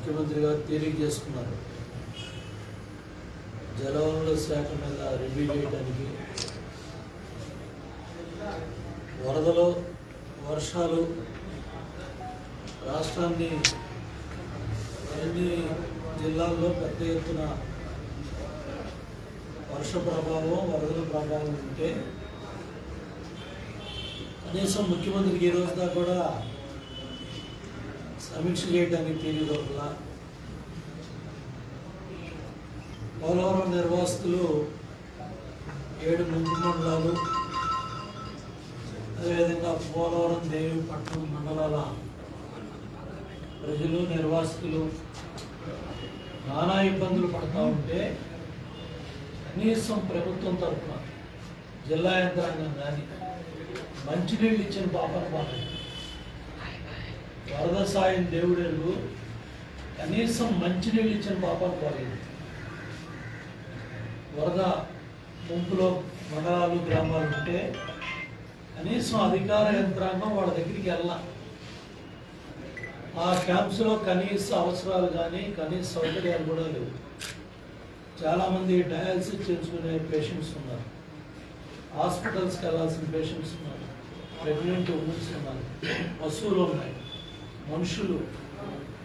ముఖ్యమంత్రి గారు తీరిక చేసుకున్నారు. జలవనరుల శాఖ మీద రివ్యూ చేయడానికి వరదలు, వర్షాలు రాష్ట్రాన్ని అన్ని జిల్లాల్లో పెద్ద ఎత్తున వర్ష ప్రభావం, వరదల ప్రభావం ఉంటే కనీసం ముఖ్యమంత్రికి ఈ రోజు దాకా కూడా సమీక్ష చేయడానికి తీరిదోకలా. పోలవరం నిర్వాసితులు 7 ముంపు మండలాలు, అదేవిధంగా పోలవరం దేవీపట్నం మండలాల ప్రజలు, నిర్వాసితులు నానా ఇబ్బందులు పడుతూ ఉంటే కనీసం ప్రభుత్వం తరఫున జిల్లా యంత్రాంగం కానీ మంచినీళ్ళు ఇచ్చిన పాపన బాగా వరద సాయం దేవుడెరుగు కనీసం మంచినీళ్ళు ఇచ్చిన పాపన బాలేదు. వరద ముంపులో మండలాలు, గ్రామాలు ఉంటే కనీసం అధికార యంత్రాంగం వాళ్ళ దగ్గరికి వెళ్ళాలి. ఆ క్యాంప్స్లో కనీస అవసరాలు కానీ కనీస సౌకర్యాలు కూడా లేవు. చాలామంది డయాలసిస్ చేసుకునే పేషెంట్స్ ఉన్నారు, హాస్పిటల్స్కి వెళ్ళాల్సిన పేషెంట్స్ ఉన్నారు, ప్రెగ్నెంట్ ఉమెన్స్ ఉన్నారు, పశువులు ఉన్నాయి, మనుషులు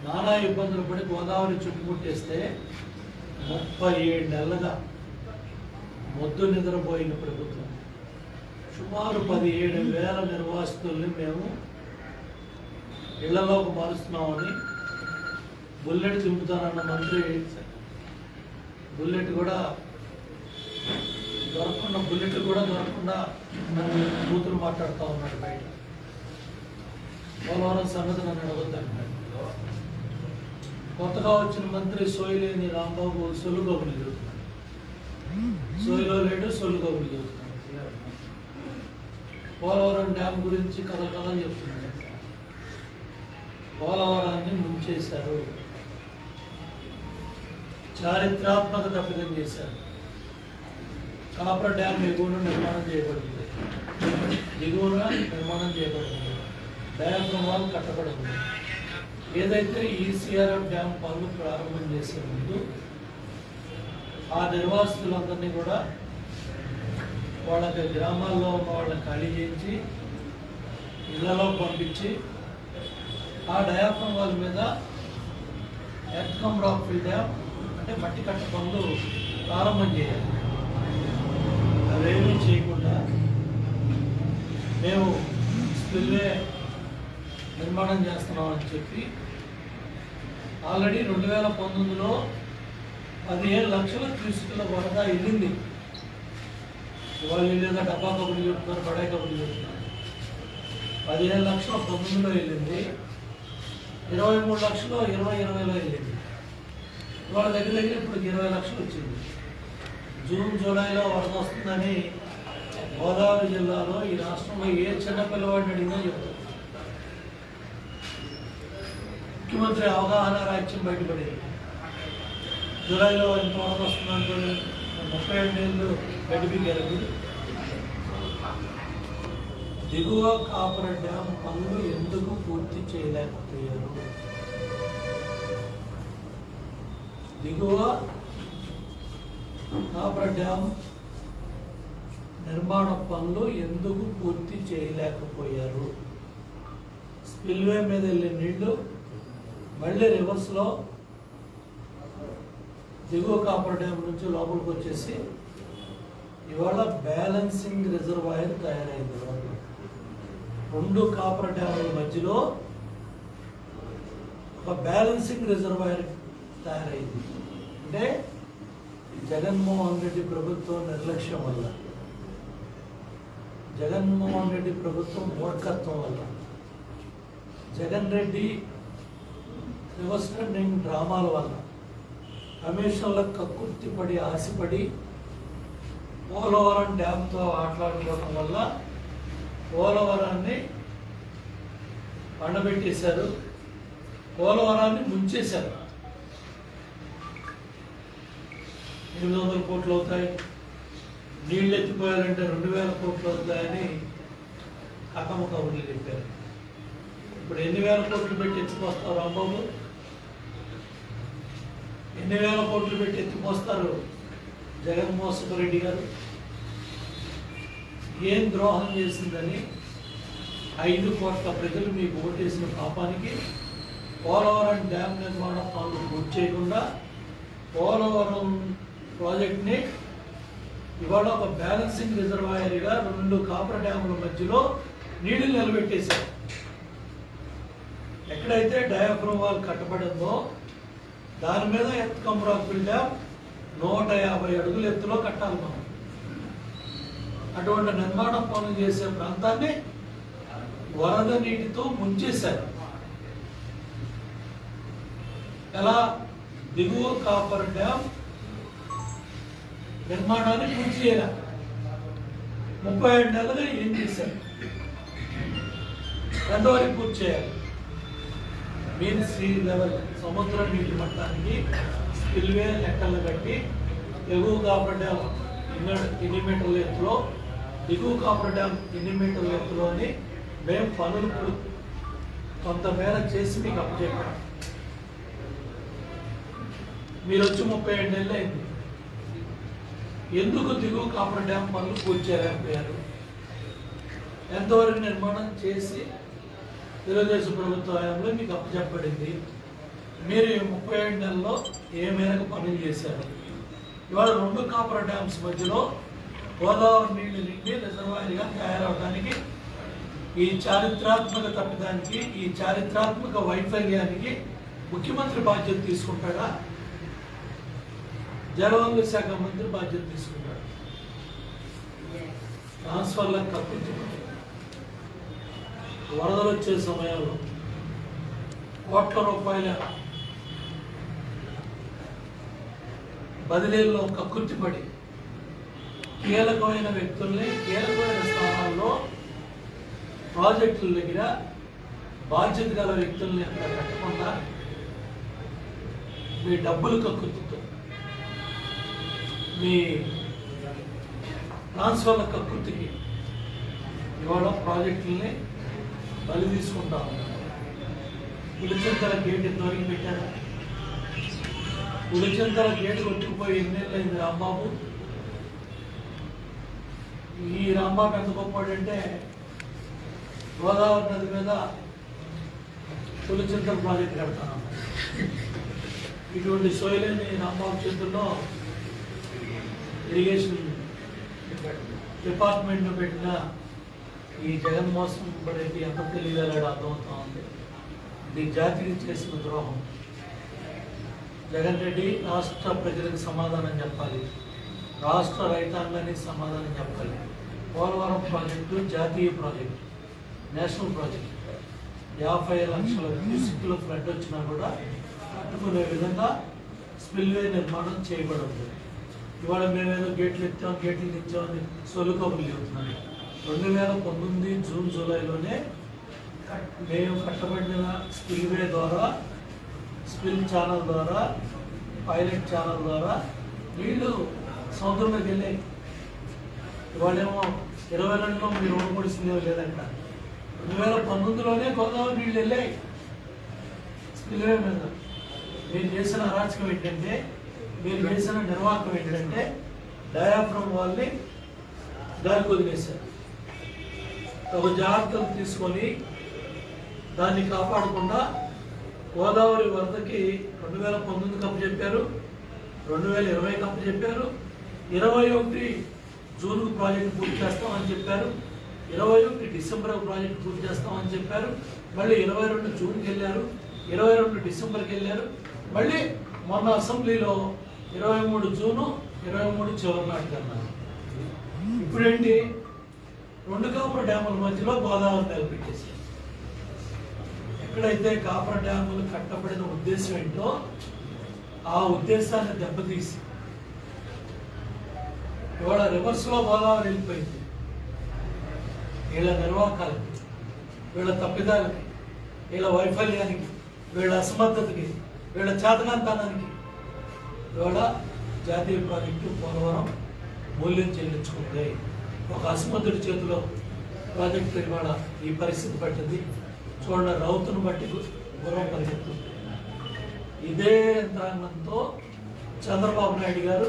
నానా ఇబ్బందులు పడి గోదావరి చుట్టుముట్టేస్తే 37 నెలలుగా మొద్దు నిద్రపోయిన ప్రభుత్వం సుమారు 17,000 నిర్వాసితుల్ని మేము ఇళ్లలోకి మారుస్తున్నామని బుల్లెట్ దింపుతానన్న మంత్రి బుల్లెట్ కూడా దొరకకుండా కూతురు మాట్లాడుతూ ఉన్నాడు బయట. పోలవరం సంగతి నన్ను అడగొద్దంటాడు. కొత్తగా వచ్చిన మంత్రి సోయిలేని రాంబాబు సొల్లుగోపులు చదువుతున్నాడు. సోయిలో లేడు, సొల్లుగోపులు చదువుతున్నాడు. పోలవరం డ్యామ్ గురించి కథలు చెప్తున్నాడు. పోలవరాన్ని ముంచేశారు, చారిత్రాత్మక తప్పిదం చేశారు. కాపర్ డ్యామ్ ఎగువన నిర్మాణం చేయబడింది, దిగువన నిర్మాణం చేయబడింది, డయాఫ్రమ్ వాల్ కట్టబడింది. ఏదైతే ఈసీఆర్ఎఫ్ డ్యామ్ పనులు ప్రారంభం చేసే ముందు ఆ నిర్వాసితులందరినీ కూడా వాళ్ళకి గ్రామాల్లో ఉన్న వాళ్ళని ఖాళీ చేయించి ఇళ్లలో పంపించి ఆ డయాఫ్రమ్ వాల్ మీద earth cum rock fill dam అంటే మట్టి కట్ట పనులు ప్రారంభం చేయాలి. అవేమీ చేయకుండా మేము స్పిల్వే నిర్మాణం చేస్తున్నామని చెప్పి ఆల్రెడీ 2019లో 15 లక్షల క్యూసెక్ల వరద వెళ్ళింది. వాళ్ళు వెళ్ళేదా డబ్బా కబుర్లు చెప్తున్నారు, బడాయి కబుర్లు చెప్తున్నారు. 15 లక్షలు 19లో వెళ్ళింది, 23 లక్షలు 2020లో వెళ్ళింది. వాళ్ళ దగ్గర ఇప్పుడు 20 లక్షలు వచ్చింది. జూన్, జూలైలో వరద వస్తుందని గోదావరి జిల్లాలో ఈ రాష్ట్రంలో ఏ చిన్న పిల్లవాడిని అడిగినా చెప్తారు. ముఖ్యమంత్రి అవగాహన రాజ్యం బయటపడేది. జూలైలో ఎంత వరద వస్తుందంటే 32 ఏళ్ళు గడిపిగారు. దిగువ కాపర్ డ్యామ్ పనులు ఎందుకు పూర్తి చేయలేకపోయారు? దిగువ కాపర్ డ్యామ్ నిర్మాణ పనులు ఎందుకు పూర్తి చేయలేకపోయారు? స్పిల్వే మీద వెళ్ళే నీళ్లు మళ్ళీ రివర్స్లో దిగువ కాపర్ డ్యామ్ నుంచి లోపలికి వచ్చేసి ఇవాళ బ్యాలెన్సింగ్ రిజర్వాయర్ తయారైంది. 2 కాపర్ డ్యాముల మధ్యలో ఒక బ్యాలెన్సింగ్ రిజర్వాయర్ తయారైంది. అంటే జగన్మోహన్ రెడ్డి ప్రభుత్వం నిర్లక్ష్యం వల్ల, జగన్మోహన్ రెడ్డి ప్రభుత్వం మూర్ఖత్వం వల్ల, జగన్ రెడ్డి రివర్స్ ట్రెండింగ్ డ్రామాల వల్ల, కమిషన్లకు కక్కుర్తిపడి ఆశపడి పోలవరం డ్యామ్తో ఆటలాడుకోవడం వల్ల పోలవరాన్ని పండబెట్టేశారు, పోలవరాన్ని ముంచేశారు. 800 కోట్లు అవుతాయి, నీళ్ళు ఎత్తిపోయారంటే 2000 కోట్లు అవుతాయని కథమ కబుర్లు చెప్పారు. ఇప్పుడు ఎన్ని వేల కోట్లు పెట్టి ఎత్తుకొస్తారు రాంబాబు? ఎన్ని వేల కోట్లు పెట్టి ఎత్తిపోస్తారు జగన్మోహన్ రెడ్డి గారు. ఏం ద్రోహం చేసిందని 5 కోట్ల ప్రజలు మీకు ఓటేసిన పాపానికి పోలవరం డ్యామ్ నిర్మాణ పనులు పూర్తి చేయకుండా పోలవరం ప్రాజెక్ట్ని ఇవాళ ఒక బ్యాలెన్సింగ్ రిజర్వాయర్గా 2 కాపర్ డ్యాముల మధ్యలో నీళ్లు నిలబెట్టేశారు. ఎక్కడైతే డయాఫ్రమ్ వాల్ కట్టబడిందో దాని మీద ఎత్తుకమ్రాకుల్ డ్యామ్ 150 అడుగుల ఎత్తులో కట్టాలి మనం. అటువంటి నిర్మాణ పనులు చేసే ప్రాంతాన్ని వరద నీటితో ముంచేశారు. ఎలా? దిగువ కాపర్ డ్యామ్ నిర్మాణాన్ని పూర్తి చేయాలి. 37 నెలలుగా ఏం చేశారు? ఎంతవరకు పూర్తి చేయాలి? మీన్ సీ లెవెల్ సముద్ర నీటి మట్టానికి స్పిల్వే లెక్కలు కట్టి ఎగువ కాపర్ డ్యామ్ ఎన్ని మీటర్ల ఎత్తులో, దిగువ కాపర్ డ్యామ్ ఎన్ని మీటర్ల ఎత్తులో అని మేము పనులు కొంతమేర చేసి మీకు అప్పచెప్పాం. మీరు వచ్చి 37 నెలలు అయింది. ఎందుకు దిగువ కాపర్ డ్యామ్ పనులు పూర్తి చేయలేకపోయారు? ఎంతవరకు నిర్మాణం చేసి తెలుగుదేశం ప్రభుత్వ హయాంలో మీకు అప్పచెప్పబడింది? మీరు 37 నెలల్లో ఏ మేరకు పనులు చేశారు? ఇవాళ 2 కాపర్ డ్యామ్స్ మధ్యలో గోదావరి నీళ్లు నిండి రిజర్వాయర్గా తయారవడానికి ఈ చారిత్రాత్మక తప్పిదానికి, ఈ చారిత్రాత్మక వైఫల్యానికి ముఖ్యమంత్రి బాధ్యత తీసుకుంటాడా? జలవనరుల శాఖ మంత్రి బాధ్యత తీసుకుంటాడు. ట్రాన్స్ఫర్లకు కల్పించుకుంటాడు. వరదలు వచ్చే సమయంలో కోట్ల రూపాయల బదిలీల్లో కక్కుర్తిపడి కీలకమైన వ్యక్తుల్ని కీలకమైన స్థానాల్లో ప్రాజెక్టుల దగ్గర బాధ్యత గల వ్యక్తుల్ని అక్కడ పెట్టకుండా మీ డబ్బులు కక్కుర్తితో, మీ ట్రాన్స్ఫర్ల కక్కుర్తికి ఇవాళ ప్రాజెక్టుల్ని బలి తీసుకుంటా ఉన్నారు. పులిచింతల గేట్ ఎంతవరకు పెట్టారా? పులిచింతల గేట్ కొట్టుకుపోయి ఎన్నేళ్ళైంది రాంబాబు. ఈ రాంబాబు ఎంత గొప్పవాడంటే గోదావరి నది మీద పులిచింతల ప్రాజెక్ట్ కడతాను. ఇటువంటి సోయలేని రాంబాబు చేతుల్లో ఇరిగేషన్ డిపార్ట్మెంట్ పెట్టిన ఈ జగన్మోహన్ రెడ్డి ఎంత తెలియగలడు అర్థమవుతా ఉంది. ఇది జాతికి చేసిన ద్రోహం. జగన్ రెడ్డి రాష్ట్ర ప్రజలకు సమాధానం చెప్పాలి, రాష్ట్ర రైతాంగానికి సమాధానం చెప్పాలి. పోలవరం ప్రాజెక్టు జాతీయ ప్రాజెక్టు, నేషనల్ ప్రాజెక్టు. 50 లక్షల క్యూసెక్ల ఫ్లడ్ వచ్చినా కూడా కట్టుకునే విధంగా స్పిల్వే నిర్మాణం చేయబడింది. ఇవాళ మేమేదో గేట్లు ఇచ్చామని సొల్లు కబుర్లు చెబుతున్నాను. 2019 జూన్ జూలైలోనే మేము కట్టబడిన స్పిల్వే ద్వారా, స్పిల్ ఛానల్ ద్వారా, పైలట్ ఛానల్ ద్వారా నీళ్లు సముద్రంలోకి వెళ్ళాయి. ఇవాళేమో 22లో మీరు ఓడిపడిసిందేమో లేదంట. 2019లోనే గోదావరి నీళ్ళు వెళ్ళాయి స్పిల్వే మీద. మీరు చేసిన అరాచకం ఏంటంటే, మీరు చేసిన నిర్వాహకం ఏంటంటే డయాఫ్రమ్ వాళ్ళని దానికి వదిలేశారు. ఒక జాగ్రత్తలు తీసుకొని దాన్ని కాపాడకుండా గోదావరి వరదకి 2019 కప్పు చెప్పారు, 2020 కప్పు చెప్పారు, 21 జూన్కు ప్రాజెక్టు పూర్తి చేస్తామని చెప్పారు, 21 డిసెంబర్ ప్రాజెక్టు పూర్తి చేస్తామని చెప్పారు. మళ్ళీ 22 జూన్కి వెళ్ళారు, 22 డిసెంబర్కి వెళ్ళారు. మళ్ళీ మొన్న అసెంబ్లీలో 23 జూను 23 చివరి నాటికి అన్నారు. ఇప్పుడేంటి? 2 కాపర్ డ్యాముల మధ్యలో గోదావరి నిలబెట్టేశారు. ఎక్కడైతే కాపర్ డ్యాములు కట్టబడిన ఉద్దేశం ఏంటో ఆ ఉద్దేశాన్ని దెబ్బతీసి ఇవాళ రివర్స్లో గోదావరి వెళ్ళిపోయింది. వీళ్ళ నిర్వాహకాలకి, వీళ్ళ తప్పిదాలకి, వీళ్ళ వైఫల్యానికి, వీళ్ళ అసమర్థతకి, వీళ్ళ చేతనంతనానికి ఇవాళ జాతీయ ప్రాజెక్టు పోలవరం మూల్యం చెల్లించుకుంది. ఒక అసమర్థుడి చేతిలో ప్రాజెక్టు ఇవాళ ఈ పరిస్థితి పట్టింది. చూడండి, రౌతును బట్టి గుర్రం పరిగెత్తుంది. ఇదే యంత్రాంగంతో చంద్రబాబు నాయుడు గారు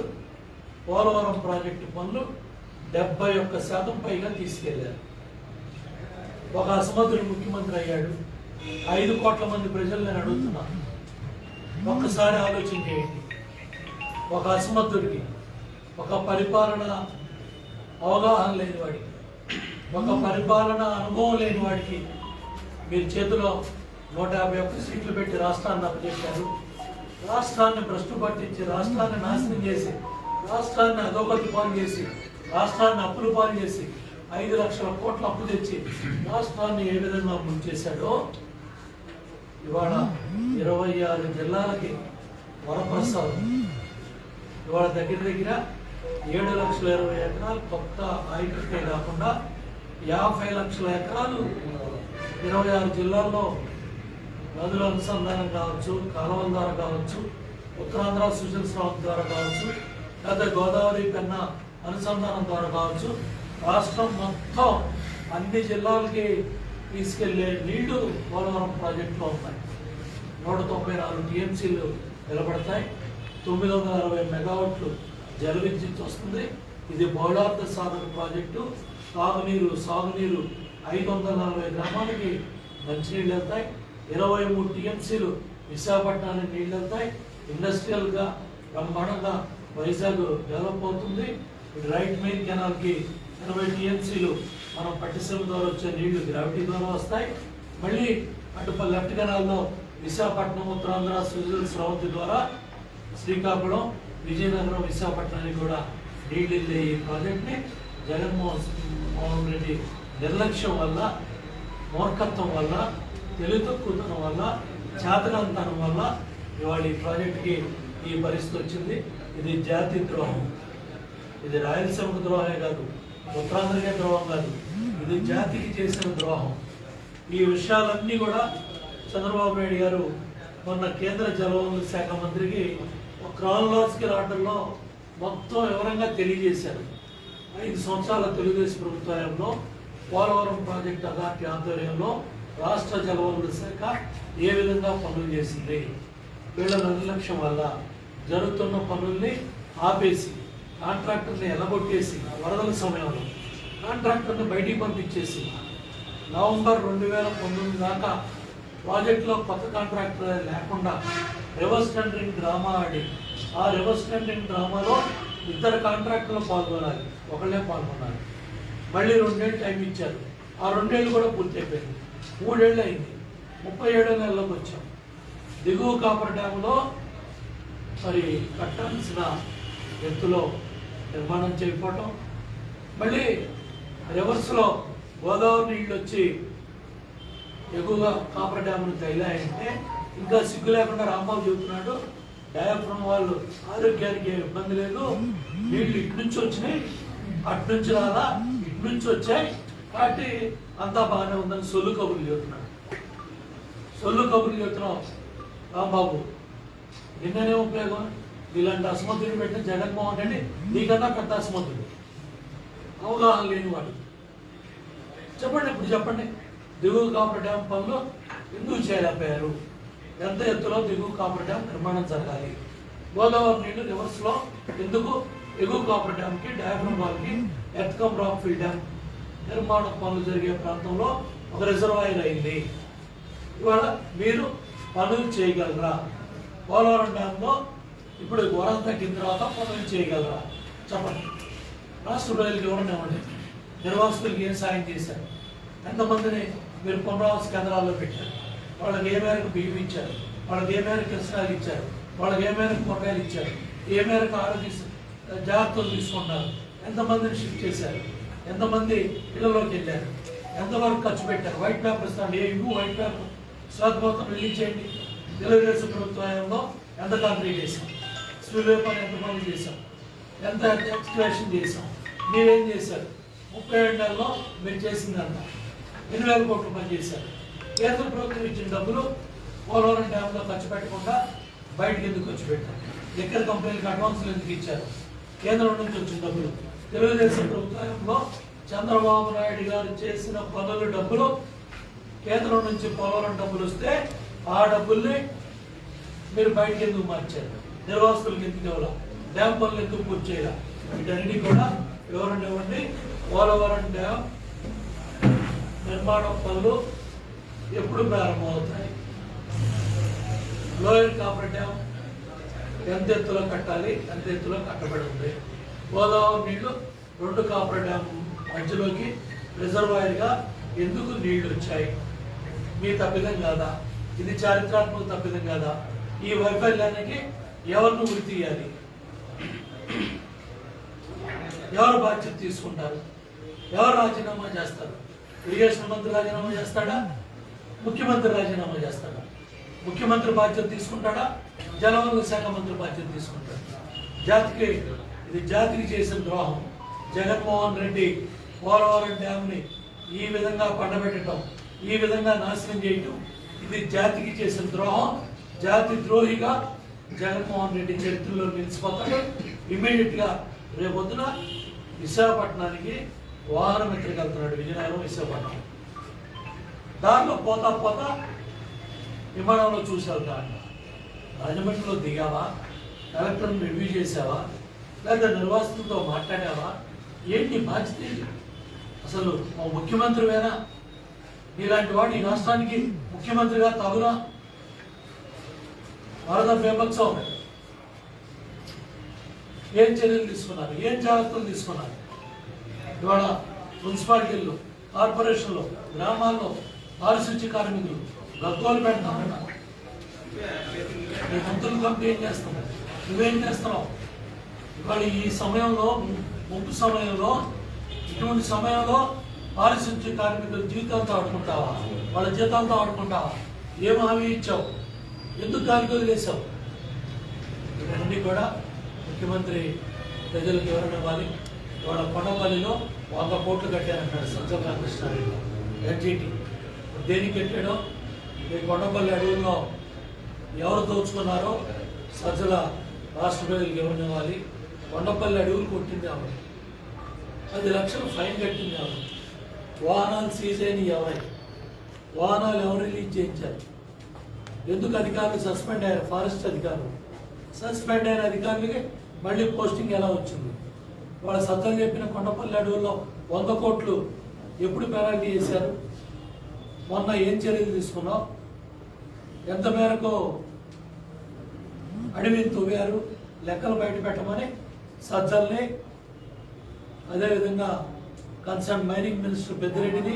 పోలవరం ప్రాజెక్టు పనులు 71% పైగా తీసుకెళ్లారు. ఒక అసమర్థుడు ముఖ్యమంత్రి అయ్యాడు. 5 కోట్ల మంది ప్రజలు నేను అడుగుతున్నాను, ఒక్కసారి ఆలోచన చేయండి. ఒక అసమర్థుడికి, ఒక పరిపాలన అవగాహన లేని వాడికి, ఒక పరిపాలన అనుభవం లేని వాడికి మీరు చేతిలో 151 సీట్లు పెట్టి రాష్ట్రాన్ని అప్పచెప్పారు. రాష్ట్రాన్ని భ్రష్టు పట్టించి, రాష్ట్రాన్ని నాశనం చేసి, రాష్ట్రాన్ని అధోగతి పాలు చేసి, రాష్ట్రాన్ని అప్పులు పాలు చేసి 5 లక్షల కోట్ల అప్పు తెచ్చి రాష్ట్రాన్ని ఏ విధంగా ముంచేశాడో ఇవాళ 26 జిల్లాలకి వరప్రసాదం. ఇవాళ దగ్గర 7,20,000 ఎకరాలు కొత్త ఆయకట్టే కాకుండా 50 లక్షల ఎకరాలు 26 జిల్లాల్లో నదుల అనుసంధానం కావచ్చు, కాలువల ద్వారా కావచ్చు, ఉత్తరాంధ్ర సుజల స్రావం ద్వారా కావచ్చు, లేదా గోదావరి పెన్నా అనుసంధానం ద్వారా కావచ్చు, రాష్ట్రం మొత్తం అన్ని జిల్లాలకి తీసుకెళ్లే నీళ్లు పోలవరం ప్రాజెక్టులో ఉన్నాయి. 194 టీఎంసీలు నిలబడతాయి. 960 మెగావాట్లు జల విద్యుత్ వస్తుంది. ఇది బహుళార్థ సాధన ప్రాజెక్టు. తాగునీరు, సాగునీరు 540 గ్రామాలకి మంచినీళ్ళు వెళ్తాయి. 23 టీఎంసీలు విశాఖపట్నానికి నీళ్ళు వెళ్తాయి. ఇండస్ట్రియల్గా బ్రహ్మాండంగా వైజాగ్ డెవలప్ అవుతుంది. రైట్ మెయిన్ కెనాల్కి 80 టీఎంసీలు మనం పట్టిసీమ ద్వారా వచ్చే నీళ్లు గ్రావిటీ ద్వారా వస్తాయి. మళ్ళీ అటు లెఫ్ట్ కెనాల్లో విశాఖపట్నం, ఉత్తరాంధ్ర సుజల స్రవంతి ద్వారా శ్రీకాకుళం, విజయనగరం, విశాఖపట్నానికి కూడా నీళ్ళు వెళ్ళే ఈ ప్రాజెక్ట్ని జగన్మోహన్ రెడ్డి నిర్లక్ష్యం వల్ల, మూర్ఖత్వం వల్ల, తెలివితక్కువతనం వల్ల, చేతనంతనం వల్ల ఇవాళ ఈ ప్రాజెక్టుకి ఈ పరిస్థితి వచ్చింది. ఇది జాతి ద్రోహం. ఇది రాయలసీమకు ద్రోహమే కాదు, ఉత్తరాంధ్రకే ద్రోహం కాదు, ఇది జాతికి చేసిన ద్రోహం. ఈ విషయాలన్నీ కూడా చంద్రబాబు నాయుడు గారు మొన్న కేంద్ర జలవనరుల శాఖ మంత్రికి ఒక క్రానలాజికల్ ఆర్డర్లో మొత్తం వివరంగా తెలియజేశారు. 5 సంవత్సరాల తెలుగుదేశం ప్రభుత్వంలో పోలవరం ప్రాజెక్టు అథారిటీ ఆధ్వర్యంలో రాష్ట్ర జలవనరుల శాఖ ఏ విధంగా పనులు చేసింది, వీళ్ళ నిర్లక్ష్యం వల్ల జరుగుతున్న పనుల్ని ఆపేసి, కాంట్రాక్టర్ని ఎల్లగొట్టేసి, వరదల సమయంలో కాంట్రాక్టర్ని బయటికి పంపించేసి, నవంబర్ 2019 దాకా ప్రాజెక్టులో కొత్త కాంట్రాక్టర్ లేకుండా రివర్స్ టెండరింగ్ డ్రామా ఆడి, ఆ రివర్స్ టెండరింగ్ డ్రామాలో 2 కాంట్రాక్టర్లు పాల్గొనాలి, ఒకళ్ళే పాల్గొనాలి. మళ్ళీ 2 ఏళ్ళు టైం ఇచ్చారు. ఆ 2 ఏళ్ళు కూడా పూర్తి అయిపోయింది. 3 ఏళ్ళు అయింది. 37 నెలలకు వచ్చాం. దిగువ కాపర్ డ్యాములో మరి కట్టాల్సిన ఎత్తులో నిర్మాణం చేయకపోవటం, మళ్ళీ రివర్స్లో గోదావరి నీళ్ళు వచ్చి ఎగువగా కాపర్ డ్యామును తగిలాయంటే ఇంకా సిగ్గు లేకుండా రాంబాబు చెబుతున్నాడు, డయాఫ్రమ్ వాళ్ళు ఆరోగ్యానికి ఇబ్బంది లేదు, నీళ్ళు ఇటు నుంచి వచ్చినాయి, అటు నుంచి రాలా, ఇటు నుంచి వచ్చాయి కాబట్టి అంతా బాగానే ఉందని సొల్లు కబుర్లు చెబుతున్నాడు. సొల్లు కబుర్లు చెబుతున్నావు రాంబాబు, నిన్ననే ఉపయోగం. ఇలాంటి అసమర్థులు పెట్టిన జగన్మోహన్ రెడ్డి నీకన్నా పెద్ద అసమర్థుడు, అవగాహన లేని వాడు. చెప్పండి, ఇప్పుడు చెప్పండి, దిగువ కాపర్ డ్యామ్ పనులు ఎందుకు చేయలేకపోయారు? ఎంత ఎత్తులో దిగువ కాపర్ డ్యామ్ నిర్మాణం జరగాలి? గోదావరి నీళ్లు రివర్స్లో ఎందుకు ఎగువ కాపర్ డ్యామ్కి, డయాఫ్రమ్ వాల్కి, ఎర్త్కమ్ రాక్ ఫిల్ డ్యామ్ నిర్మాణ పనులు జరిగే ప్రాంతంలో ఒక రిజర్వాయర్ అయింది. ఇవాళ మీరు పనులు చేయగలరా? పోలవరం డ్యాంలో ఇప్పుడు వరద తగ్గిన తర్వాత పనులు చేయగలరా? చెప్పండి. రాష్ట్ర ప్రజలకు ఎవరైనా ఇవ్వండి. నిర్వాసితులకు ఏం సాయం చేశారు? ఎంతమందిని మీరు పునరావాస కేంద్రాల్లో పెట్టారు? వాళ్ళకి ఏ మేరకు బియ్యం ఇచ్చారు? వాళ్ళకి ఏ మేరకు కిరసనాలు ఇచ్చారు? వాళ్ళకి ఏ మేరకు కూరగాయలు ఇచ్చారు? ఏ మేరకు ఆరోగ్య జాగ్రత్తలు తీసుకున్నారు? ఎంతమందిని షిఫ్ట్ చేశారు? ఎంతమంది ఇళ్లలోకి వెళ్ళారు? ఎంతవరకు ఖర్చు పెట్టారు? వైట్ పేపర్ ఇస్తాను, వైట్ పేపర్ శ్వేతపత్రం రిలీజ్ చేయండి. తెలుగుదేశం ప్రభుత్వంలో ఎంత కంప్లీట్ చేశాం? స్పిల్వే పని ఎంత పనులు చేశాం? ఎంత ఎక్స్ప్లేషన్ చేశాం? మీరేం చేశారు? 37 నెలల్లో మీరు చేసిందంతా 8,000 కోట్లు పని చేశారు. కేంద్ర ప్రభుత్వం ఇచ్చిన డబ్బులు పోలవరం డ్యాంలో ఖర్చు పెట్టకుండా బయటకు ఎందుకు ఖర్చు పెట్టారు? ఎక్కడ కంపెనీలకు అడ్వాన్సులు ఎందుకు ఇచ్చారు? కేంద్రం నుంచి వచ్చిన డబ్బులు తెలుగుదేశం ప్రభుత్వంలో చంద్రబాబు నాయుడు గారు చేసిన పనుల డబ్బులు కేంద్రం నుంచి పోలవరం డబ్బులు వస్తే ఆ డబ్బుల్ని మీరు బయటకు ఎందుకు మార్చారు? నిర్వాసితులకు ఎందుకు ఇవ్వాల, డ్యామ్ పనులు ఎందుకు పూర్తి చేయాల, వీటన్నిటి కూడా వివరణ ఇవ్వండి. పోలవరం డ్యామ్ నిర్మాణం పనులు ఎప్పుడు ప్రారంభమవుతాయి, లోయర్ కాపర్ డ్యామ్ ఎంత ఎత్తులో కట్టాలి, ఎంత ఎత్తులో కట్టబడి ఉంది, గోదావరి నీళ్లు 2 కాపర్ డ్యామ్ మధ్యలోకి రిజర్వాయర్గా ఎందుకు నీళ్లు వచ్చాయి, మీ తప్పిదం కాదా, ఇది చారిత్రాత్మక తప్పిదం కాదా, ఈ వైఫల్యానికి ఎవరిని ఉరి తీయాలి, ఎవరు బాధ్యత తీసుకుంటారు, ఎవరు రాజీనామా చేస్తారు, ఇరిగేషన్ మంత్రి రాజీనామా చేస్తాడా, ముఖ్యమంత్రి రాజీనామా చేస్తాడా, ముఖ్యమంత్రి బాధ్యత తీసుకుంటాడా, జలవనరుల శాఖ మంత్రి బాధ్యత తీసుకుంటాడు. జాతికి చేసిన ద్రోహం. జగన్మోహన్ రెడ్డి పోలవరం డ్యామ్ని ఈ విధంగా పండబెట్టడం, ఈ విధంగా నాశనం చేయటం, ఇది జాతికి చేసిన ద్రోహం. జాతి ద్రోహిగా జగన్మోహన్ రెడ్డి చరిత్రలో నిలిచిపోతాడు. ఇమీడియట్గా రేపొద్దున విశాఖపట్నానికి వాహనం ఎత్తుకెళ్తున్నాడు, విజయనగరం విశాఖపట్నం. దారిలో పోతా విమానంలో చూసావు, దాంట్లో రాజమండ్రిలో దిగావా, కలెక్టర్ని రివ్యూ చేసావా, లేదా నిర్వాసితులతో మాట్లాడావా, ఏంటి బాధ్యత ఏంటి? అసలు మా ముఖ్యమంత్రివేనా? ఇలాంటి వాడు ఈ రాష్ట్రానికి ముఖ్యమంత్రిగా తగునా? వరద బీభత్సం, ఏం చర్యలు తీసుకున్నారు, ఏం జాగ్రత్తలు తీసుకున్నారు? ఇవాళ మున్సిపాలిటీల్లో, కార్పొరేషన్లో, గ్రామాల్లో పారిశుద్ధ్య కార్మికులు గగ్గోలు పెడతామన్నా, నీ మంత్రులు కంప్లైంట్ చేస్తున్నావు, నువ్వేం చేస్తున్నావు? ఇవాళ ఈ సమయంలో, ముంపు సమయంలో, ఇటువంటి సమయంలో పారిశుద్ధ్య కార్మికుల జీవితాలతో ఆడుకుంటావా, వాళ్ళ జీతాలతో ఆడుకుంటావా? ఏం హామీ ఇచ్చావు? ఎందుకు గాలికి వదిలేసావు? ఇవన్నీ కూడా ముఖ్యమంత్రి ప్రజలకు వివరణ ఇవ్వాలి. ఇవాళ కొండపల్లిలో 100 కోట్లు కట్టారంటాడు సజ్జల రామకృష్ణారెడ్డి ఎన్జీటీ. దేనికి కట్టాడో, ఈ కొండపల్లి అడవుల్లో ఎవరు దోచుకున్నారో సజ్జల రాష్ట్ర ప్రజలకు వివరణ ఇవ్వాలి. కొండపల్లి అడవులు కొట్టింది ఆవిడ, 10 లక్షలు ఫైన్ కట్టింది ఆవిడ. వాహనాలు సీజ్ అయిన ఎవరై, వాహనాలు ఎవరు రిలీజ్ చేయించారు, ఎందుకు అధికారులు సస్పెండ్ అయ్యారు? ఫారెస్ట్ అధికారులు సస్పెండ్ అయిన అధికారులకి మళ్ళీ పోస్టింగ్ ఎలా వచ్చింది? వాళ్ళ సత్యం చెప్పిన కొండపల్లి అడవుల్లో 100 కోట్లు ఎప్పుడు పెనాల్టీ చేశారు? మొన్న ఏం చర్యలు తీసుకున్నావు? ఎంత మేరకు అడవిని తవ్వారు? లెక్కలు బయట పెట్టమని సజ్జల్ని, అదేవిధంగా కన్సర్న్ మైనింగ్ మినిస్టర్ పెద్దిరెడ్డిని,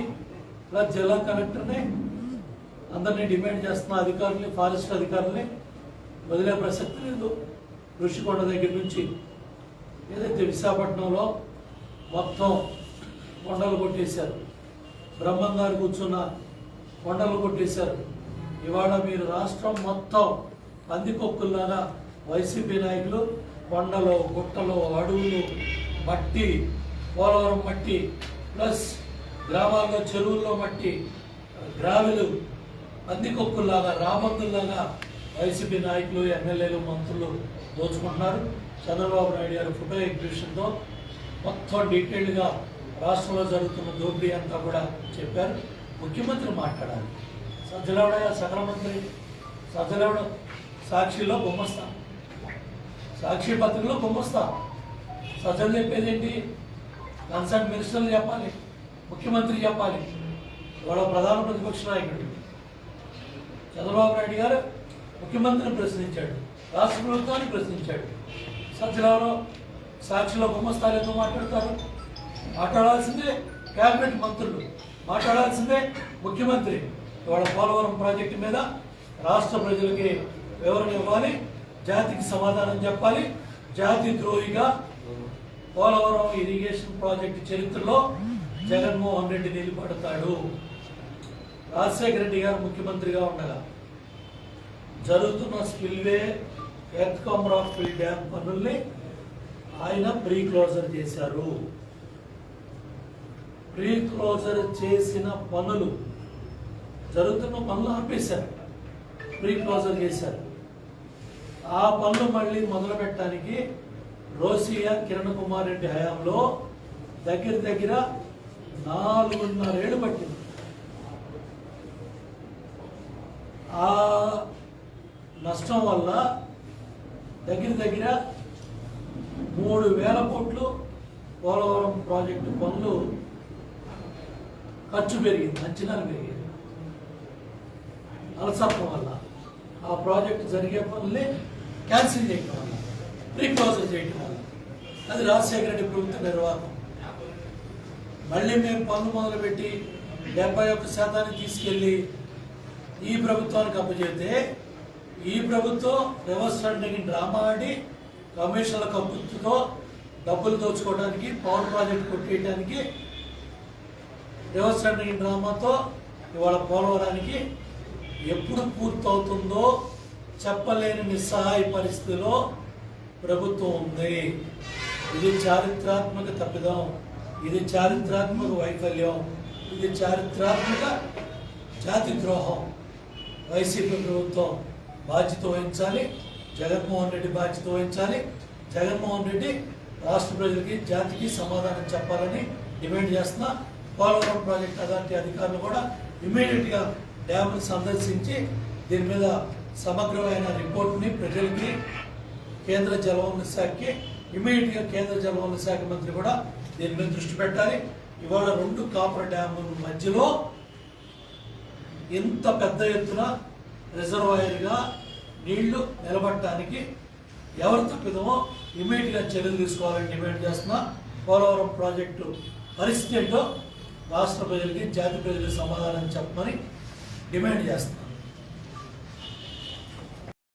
ప్లస్ జిల్లా కలెక్టర్ని అందరినీ డిమాండ్ చేస్తున్న అధికారుల్ని, ఫారెస్ట్ అధికారుల్ని వదిలే ప్రసక్తి లేదు. ఋషికొండ దగ్గర నుంచి ఏదైతే విశాఖపట్నంలో మొత్తం కొండలు కొట్టేశారు, బ్రహ్మంగారు కూర్చున్న కొండలు కొట్టేశారు. ఇవాళ మీరు రాష్ట్రం మొత్తం పందికొక్కుల్లాగా వైసీపీ నాయకులు కొండలు, గుట్టలు, అడవులు, మట్టి, పోలవరం మట్టి, ప్లస్ గ్రామాల్లో చెరువుల్లో మట్టి, గ్రావెలు, పందికొక్కుల్లాగా, రాబందుల్లాగా వైసీపీ నాయకులు, ఎమ్మెల్యేలు, మంత్రులు దోచుకుంటున్నారు. చంద్రబాబు నాయుడు గారు ఫోటో ఎగ్జిబిషన్తో మొత్తం డీటెయిల్డ్గా రాష్ట్రంలో జరుగుతున్న దోపిడీ అంతా కూడా చెప్పారు. ముఖ్యమంత్రి మాట్లాడాలి. సజ్జలవడ సకల మంత్రి, సజ్జలవడ సాక్షిలో బొమ్మస్తా, సాక్షి పత్రికలో బొమ్మస్తా. సజ్జలు చెప్పేది ఏంటి? కన్సర్న్ మినిస్టర్లు చెప్పాలి, ముఖ్యమంత్రి చెప్పాలి. వాళ్ళ ప్రధాన ప్రతిపక్ష నాయకుడు చంద్రబాబు నాయుడు గారు ముఖ్యమంత్రిని ప్రశ్నించాడు, రాష్ట్ర ప్రభుత్వాన్ని ప్రశ్నించాడు. సజ్జలవరం సాక్షిలో బొమ్మస్తాలు ఎందుకు మాట్లాడతారు? మాట్లాడాల్సిందే క్యాబినెట్ మంత్రులు, మాట్లాడాల్సిందే ముఖ్యమంత్రి. ఇవాళ పోలవరం ప్రాజెక్టు మీద రాష్ట్ర ప్రజలకి వివరణ ఇవ్వాలి, జాతికి సమాధానం చెప్పాలి. జాతి ద్రోహిగా పోలవరం ఇరిగేషన్ ప్రాజెక్టు చరిత్రలో జగన్మోహన్ రెడ్డి నిలబడతాడు. రాజశేఖర రెడ్డి గారు ముఖ్యమంత్రిగా ఉండగా జరుగుతున్న spillway, earth cum rock fill dam పనుల్ని ఆయన ప్రీ క్లోజర్ చేశారు. ప్రీ క్లోజర్ చేసిన పనులు, జరుగుతున్న పనులు ఆపేశారు, ప్రీ క్లోజర్ చేశారు. ఆ పనులు మళ్ళీ మొదలు పెట్టడానికి రోసియా కిరణ్ కుమార్ రెడ్డి హయాంలో దగ్గర 4.5 ఏళ్ళు పట్టింది. ఆ నష్టం వల్ల దగ్గర దగ్గర 3,000 కోట్లు పోలవరం ప్రాజెక్టు పనులు ఖర్చు పెరిగింది, అంచనాలు పెరిగింది. అలసత్వం వల్ల ఆ ప్రాజెక్టు జరిగే పనులే క్యాన్సిల్ చేయటం వల్ల, ప్రీక్లోజర్ చేయటం వల్ల. అది రాజశేఖర రెడ్డి ప్రభుత్వ నిర్వాహకం. మళ్ళీ మేము పనులు మొదలుపెట్టి 71% తీసుకెళ్ళి ఈ ప్రభుత్వానికి అప్పచెబితే ఈ ప్రభుత్వం రివర్స్ టెండరింగ్ డ్రామా ఆడి కమిషన్ల కప్పుతో డబ్బులు దోచుకోవడానికి, పవర్ ప్రాజెక్ట్ కొట్టేయడానికి రివర్స్ టెండరింగ్ డ్రామాతో ఇవాళ పోలవరానికి ఎప్పుడు పూర్తవుతుందో చెప్పలేని నిస్సహాయ పరిస్థితిలో ప్రభుత్వం ఉంది. ఇది చారిత్రాత్మక తప్పిదం, ఇది చారిత్రాత్మక వైఫల్యం, ఇది చారిత్రాత్మక జాతి ద్రోహం. వైసీపీ ప్రభుత్వం బాధ్యత వహించాలి, జగన్మోహన్ రెడ్డి బాధ్యత వహించాలి. జగన్మోహన్ రెడ్డి రాష్ట్ర ప్రజలకి, జాతికి సమాధానం చెప్పాలని డిమాండ్ చేస్తున్నా. పోలవరం ప్రాజెక్ట్ అథారిటీ అధికారులు కూడా ఇమ్మీడియట్గా డ్యామ్ను సందర్శించి దీని మీద సమగ్రమైన రిపోర్ట్ని ప్రజలకి, కేంద్ర జలవనరుల శాఖకి ఇమ్మీడియట్గా కేంద్ర జలవనరుల శాఖ మంత్రి కూడా దీని మీద దృష్టి పెట్టాలి. ఇవాళ 2 కాపర్ డ్యాముల మధ్యలో ఇంత పెద్ద ఎత్తున రిజర్వాయర్గా నీళ్లు నిలబడటానికి ఎవరు తప్పిదమో ఇమ్మీడియట్గా చర్యలు తీసుకోవాలని డిమాండ్ చేస్తున్నా. పోలవరం ప్రాజెక్టు పరిస్థితి ఏంటో రాష్ట్ర ప్రజలకి, జాతి ప్రజలకి సమాధానం చెప్పమని డిమాండ్ చేస్తున్నా.